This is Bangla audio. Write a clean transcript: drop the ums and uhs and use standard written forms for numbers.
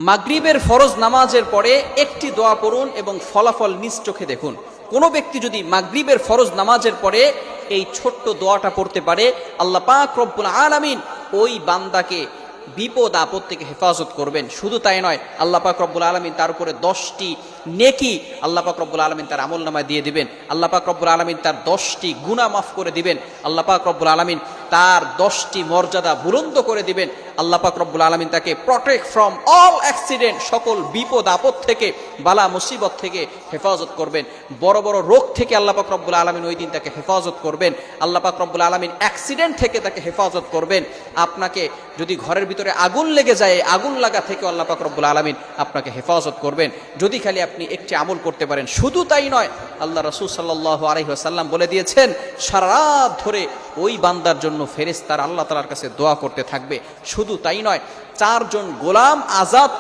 মাগরিবের ফরজ নামাজের পরে একটি দোয়া পড়ুন এবং ফলাফল নিজ চোখে দেখুন। কোনো ব্যক্তি যদি মাগরিবের ফরজ নামাজের পরে এই ছোট্ট দোয়াটা পড়তে পারে, আল্লাহ পাক রব্বুল আলামিন ওই বান্দাকে বিপদ আপদ থেকে হেফাজত করবেন। শুধু তাই নয়, আল্লাহ পাক রব্বুল আলামিন তার উপরে 10টি নেকি আল্লাহ পাক রব্বুল আলামিন তার আমলনামায় দিয়ে দিবেন। আল্লাহ পাক রব্বুল আলামিন তার 10টি গুনাহ মাফ করে দিবেন। আল্লাহ পাক রব্বুল আলামিন তার 10টি মর্যাদা বুলন্দ করে দিবেন। আল্লাহ পাক রব্বুল আলামিন তাকে প্রটেক্ট ফ্রম অল অ্যাক্সিডেন্ট, সকল বিপদ আপদ থেকে, বালা মুসিবত থেকে হেফাজত করবেন। বড় বড় রোগ থেকে আল্লাহ পাক রব্বুল আলামিন ওই দিন তাকে হেফাজত করবেন। আল্লাহ পাক রব্বুল আলামিন অ্যাক্সিডেন্ট থেকে তাকে হেফাজত করবেন। আপনাকে যদি ঘরের ভিতরে আগুন লেগে যায়, আগুন লাগা থেকে আল্লাহ পাক রব্বুল আলামিন আপনাকে হেফাজত করবেন, যদি খালি আপনি একটি আমল করতে পারেন। শুধু তাই নয়, আল্লাহ রাসূল সাল্লাল্লাহু আলাইহি ওয়াসাল্লাম বলে দিয়েছেন, সারা রাত ধরে ওই বান্দার জন্য ফেরেশতারা আল্লাহ তাআলার কাছে দোয়া করতে থাকবে। শুধু তাই নয়, 4 জন গোলাম আজাদ